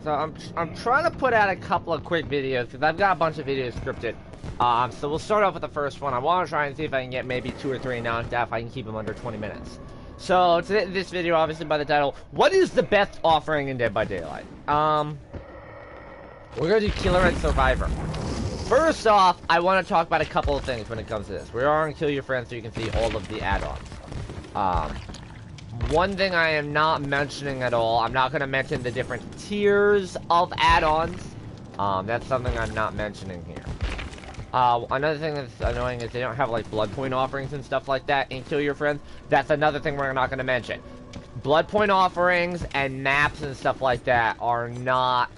So I'm trying to put out a couple of quick videos because I've got a bunch of videos scripted. So we'll start off with the first one. I want to try and see if I can get maybe 2 or 3 knocked out if I can keep them under 20 minutes. So today, this video, obviously by the title, what is the best offering in Dead by Daylight? We're gonna do Killer and Survivor. First off, I want to talk about a couple of things when it comes to this. We are on Kill Your Friends so you can see all of the add-ons. One thing I am not mentioning at all, I'm not going to mention the different tiers of add-ons. That's something I'm not mentioning here. Another thing that's annoying is they don't have like blood point offerings and stuff like that in Kill Your Friends. That's another thing we're not going to mention. Blood point offerings and maps and stuff like that are not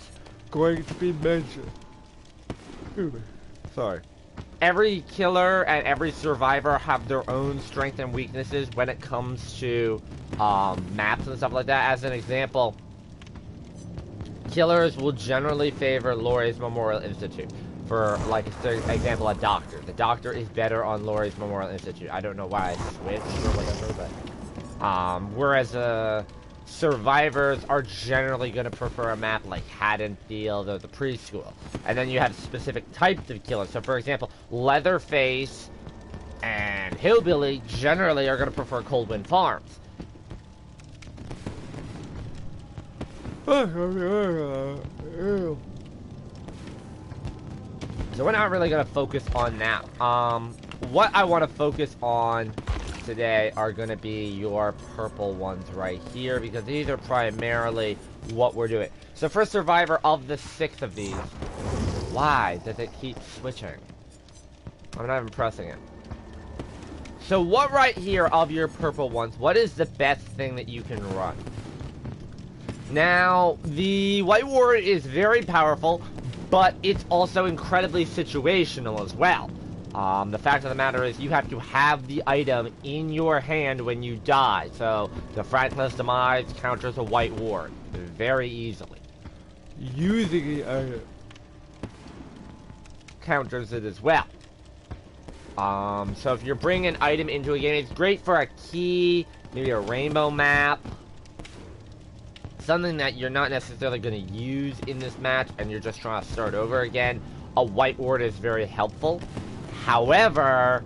going to be mentioned. Sorry. Every killer and every survivor have their own strengths and weaknesses when it comes to maps and stuff like that. As an example, killers will generally favor Laurie's Memorial Institute. For, like, for example, a doctor. The doctor is better on Laurie's Memorial Institute. I don't know why I switched or whatever, but... whereas, survivors are generally going to prefer a map like Haddonfield or the preschool. And then you have specific types of killers. So, for example, Leatherface and Hillbilly generally are going to prefer Coldwind Farms. So we're not really going to focus on that. What I want to focus on today are going to be your purple ones right here, because these are primarily what we're doing. So for Survivor, of the 6 of these, why does it keep switching? I'm not even pressing it. So what right here of your purple ones, what is the best thing that you can run? Now, the White Ward is very powerful, but it's also incredibly situational as well. The fact of the matter is you have to have the item in your hand when you die. So the Franklin's Demise counters a White Ward very easily. Using the item counters it as well. So if you're bringing an item into a game, it's great for a key, maybe a rainbow map. Something that you're not necessarily going to use in this match and you're just trying to start over again. A White Ward is very helpful. However,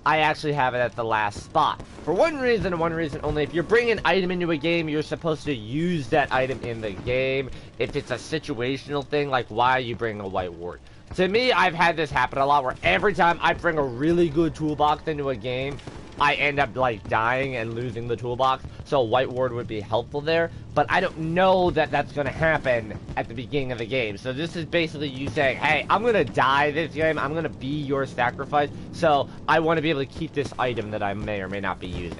I actually have it at the last spot. For one reason and one reason only. If you're bringing an item into a game, you're supposed to use that item in the game. If it's a situational thing, like why are you bringing a White Ward? To me, I've had this happen a lot where every time I bring a really good toolbox into a game, I end up like dying and losing the toolbox. So a White Ward would be helpful there, but I don't know that that's going to happen at the beginning of the game. So this is basically you saying, hey, I'm going to die this game, I'm going to be your sacrifice, so I want to be able to keep this item that I may or may not be using.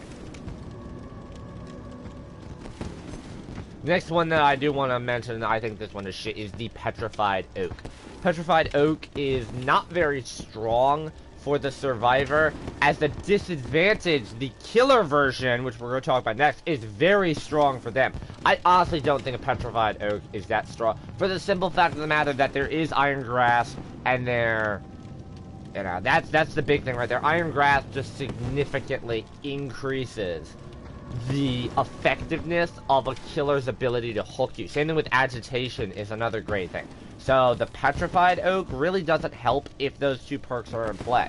Next one that I do want to mention, I think this one is shit, is the Petrified Oak. Petrified Oak is not very strong for the Survivor. As the disadvantage, the killer version, which we're going to talk about next, is very strong for them. I honestly don't think a Petrified Oak is that strong, for the simple fact of the matter that there is Iron Grasp, and there, you know, that's the big thing right there. Iron Grasp just significantly increases the effectiveness of a killer's ability to hook you. Same thing with Agitation is another great thing. So the Petrified Oak really doesn't help if those 2 perks are in play.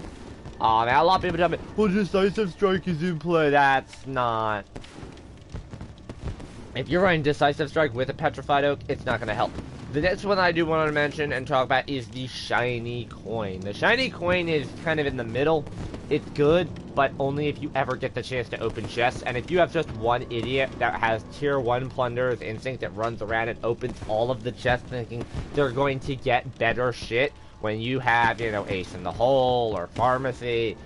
Now a lot of people tell me, well, Decisive Strike is in play. That's not. If you're running Decisive Strike with a Petrified Oak, it's not going to help. The next one I do want to mention and talk about is the Shiny Coin. The Shiny Coin is kind of in the middle. It's good, but only if you ever get the chance to open chests. And if you have just one idiot that has tier 1 Plunderer's Instinct that runs around and opens all of the chests thinking they're going to get better shit, when you have, you know, Ace in the Hole or Pharmacy.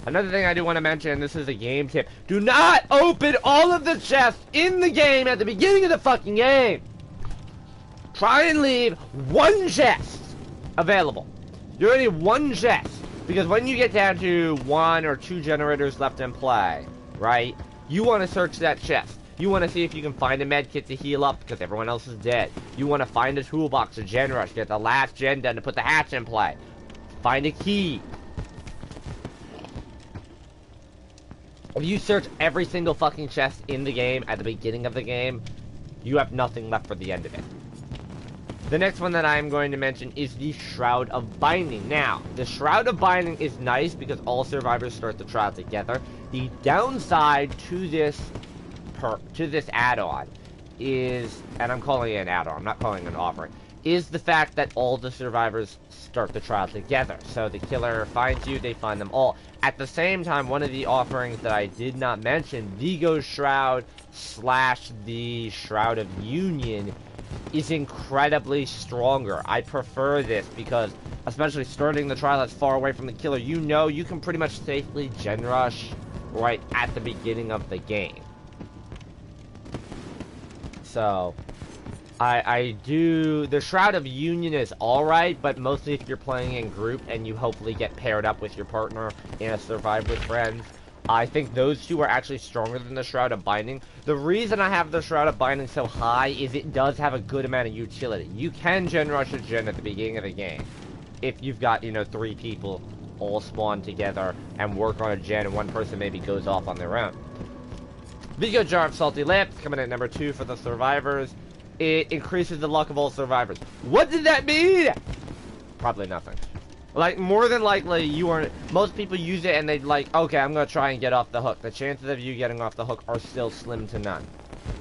Another thing I do want to mention, this is a game tip. Do not open all of the chests in the game at the beginning of the fucking game. Try and leave 1 chest available. You only need 1 chest. Because when you get down to 1 or 2 generators left in play, right, you want to search that chest. You want to see if you can find a med kit to heal up because everyone else is dead. You want to find a toolbox, a gen rush, get the last gen done to put the hatch in play. Find a key. If you search every single fucking chest in the game at the beginning of the game, you have nothing left for the end of it. The next one that I'm going to mention is the Shroud of Binding. Now, the Shroud of Binding is nice because all survivors start the trial together. The downside to this add-on is, and I'm calling it an add-on, I'm not calling it an offering, is the fact that all the survivors start the trial together. So the killer finds you, they find them all. At the same time, one of the offerings that I did not mention, Vigo's Shroud / the Shroud of Union, is incredibly stronger. I prefer this because, especially starting the trial that's far away from the killer, you know you can pretty much safely gen rush right at the beginning of the game. So, the Shroud of Union is alright, but mostly if you're playing in group and you hopefully get paired up with your partner in a Survive with Friends, I think those two are actually stronger than the Shroud of Binding. The reason I have the Shroud of Binding so high is it does have a good amount of utility. You can gen rush a gen at the beginning of the game. If you've got, 3 people all spawn together and work on a gen and one person maybe goes off on their own. Vigo Jar of Salty Lips, coming in at number 2 for the survivors. It increases the luck of all survivors. What did that mean? Probably nothing. Like, more than likely, most people use it and they're like, okay, I'm gonna try and get off the hook. The chances of you getting off the hook are still slim to none.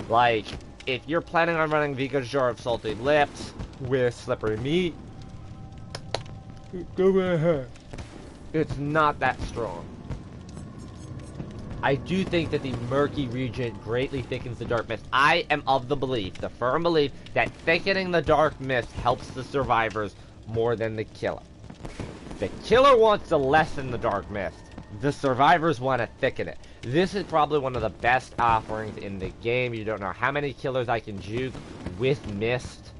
Like, if you're planning on running Vigo's Jar of Salty Lips with Slippery Meat, go ahead. It's not that strong. I do think that the Murky Regent greatly thickens the Dark Mist. I am of the firm belief, that thickening the Dark Mist helps the survivors more than the killer. The killer wants to lessen the Dark Mist. The survivors want to thicken it. This is probably one of the best offerings in the game. You don't know how many killers I can juke with Mist.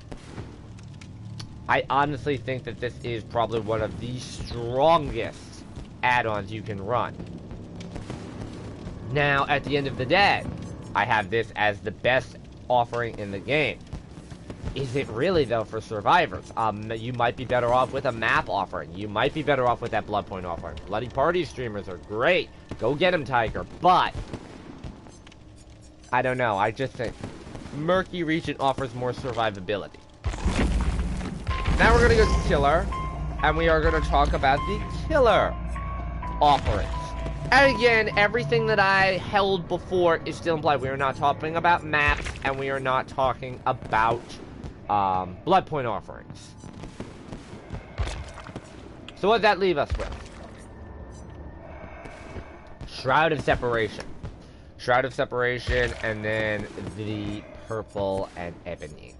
I honestly think that this is probably one of the strongest add-ons you can run. Now, at the end of the day, I have this as the best offering in the game. Is it really, though, for survivors? You might be better off with a map offering. You might be better off with that Bloodpoint offering. Bloody Party streamers are great. Go get them, Tiger. But, I don't know. I just think Murky Regent offers more survivability. Now we're going to go to Killer, and we are going to talk about the Killer offerings. And again, everything that I held before is still implied. We are not talking about maps, and we are not talking about Bloodpoint offerings. So what did that leave us with? Shroud of Separation. Shroud of Separation, and then the Purple and Ebony.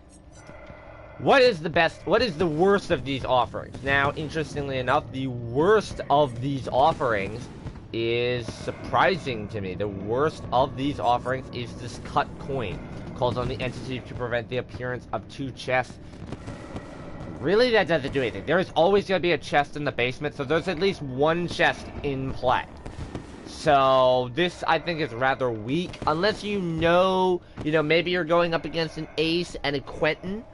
What is the worst of these offerings? Now, interestingly enough, the worst of these offerings is surprising to me. The worst of these offerings is this cut coin. Calls on the entity to prevent the appearance of 2 chests. Really, that doesn't do anything. There is always going to be a chest in the basement, so there's at least 1 chest in play. So, this, I think, is rather weak. Unless maybe you're going up against an Ace and a Quentin,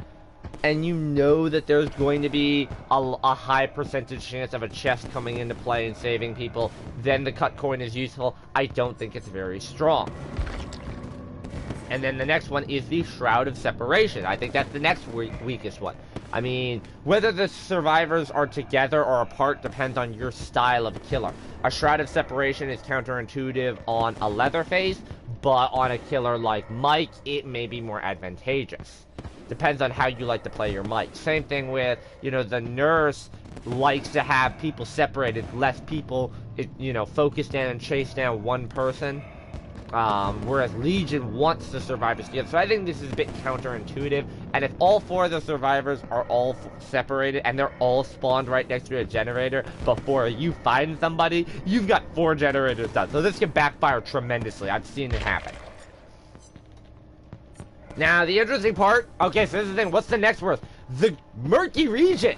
and you know that there's going to be a high percentage chance of a chest coming into play and saving people, then the cut coin is useful. I don't think it's very strong. And then the next one is the Shroud of Separation. I think that's the next weakest one. I mean, whether the survivors are together or apart depends on your style of killer. A Shroud of Separation is counterintuitive on a Leatherface, but on a killer like Mike, it may be more advantageous. Depends on how you like to play your Mike. Same thing with, the nurse likes to have people separated, less people, focus down and chase down one person. Whereas Legion wants the survivors together. So I think this is a bit counterintuitive. And if all 4 of the survivors are all separated and they're all spawned right next to a generator before you find somebody, you've got 4 generators done. So this can backfire tremendously. I've seen it happen. Now, the interesting part... Okay, so this is the thing. What's the next worst? The Murky Regent.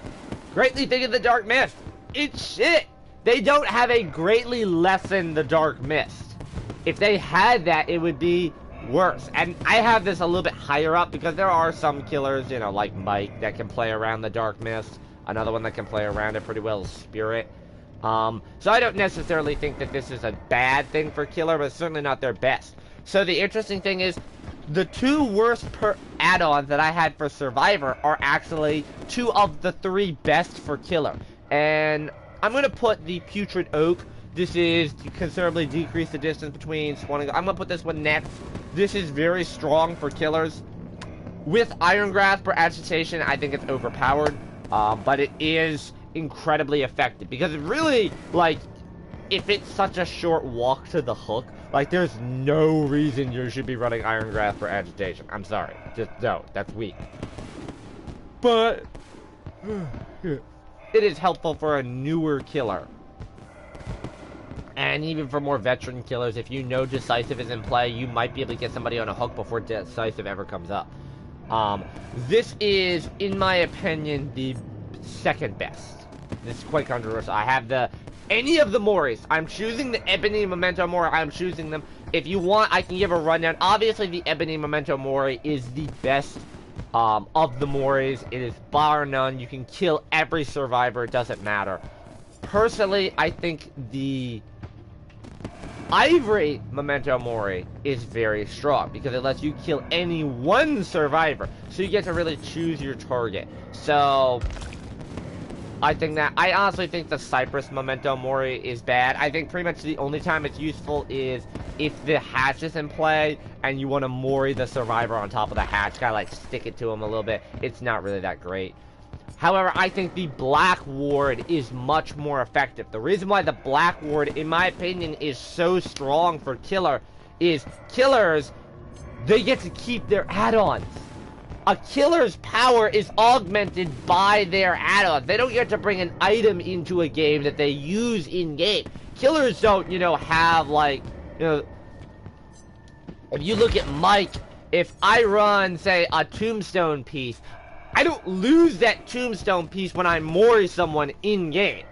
Greatly thicken the Dark Mist. It's shit. They don't have a greatly lessen the Dark Mist. If they had that, it would be worse. And I have this a little bit higher up because there are some killers, like Mike, that can play around the Dark Mist. Another one that can play around it pretty well is Spirit. So I don't necessarily think that this is a bad thing for Killer, but it's certainly not their best. So the interesting thing is, the 2 worst add-ons that I had for Survivor are actually 2 of the 3 best for Killer. And I'm going to put the Putrid Oak. This is to considerably decrease the distance between spawning. I'm going to put this one next. This is very strong for Killers. With Iron Grasp or Agitation, I think it's overpowered. But it is incredibly effective. Because it really, like, if it's such a short walk to the hook, like, there's no reason you should be running Iron Grasp or Agitation. I'm sorry. Just don't. That's weak. But it is helpful for a newer killer. And even for more veteran killers, if you know Decisive is in play, you might be able to get somebody on a hook before Decisive ever comes up. This is, in my opinion, the second best. This is quite controversial. I have any of the Moris. I'm choosing the Ebony Memento Mori. I'm choosing them. If you want, I can give a rundown. Obviously, the Ebony Memento Mori is the best of the Moris. It is bar none. You can kill every survivor. It doesn't matter. Personally, I think the Ivory Memento Mori is very strong because it lets you kill any one survivor. So you get to really choose your target. So I honestly think the Cypress Memento Mori is bad. I think pretty much the only time it's useful is if the hatch is in play and you want to Mori the survivor on top of the hatch, kind of like stick it to him a little bit. It's not really that great. However, I think the Black Ward is much more effective. The reason why the Black Ward, in my opinion, is so strong for Killer is Killers, they get to keep their add-ons. A Killer's power is augmented by their add-ons. They don't get to bring an item into a game that they use in-game. Killers don't, have, like, if you look at Mike, if I run, say, a Tombstone piece, I don't lose that Tombstone piece when I Mori someone in-game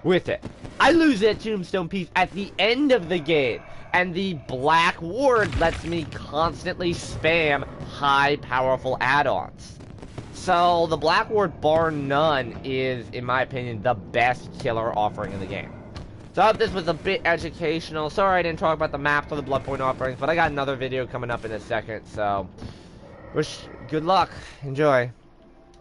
with it. I lose that Tombstone piece at the end of the game. And the Black Ward lets me constantly spam high, powerful add-ons. So, the Black Ward, bar none, is, in my opinion, the best killer offering in the game. So, I hope this was a bit educational. Sorry I didn't talk about the maps or the Bloodpoint offerings, but I got another video coming up in a second, so good luck. Enjoy.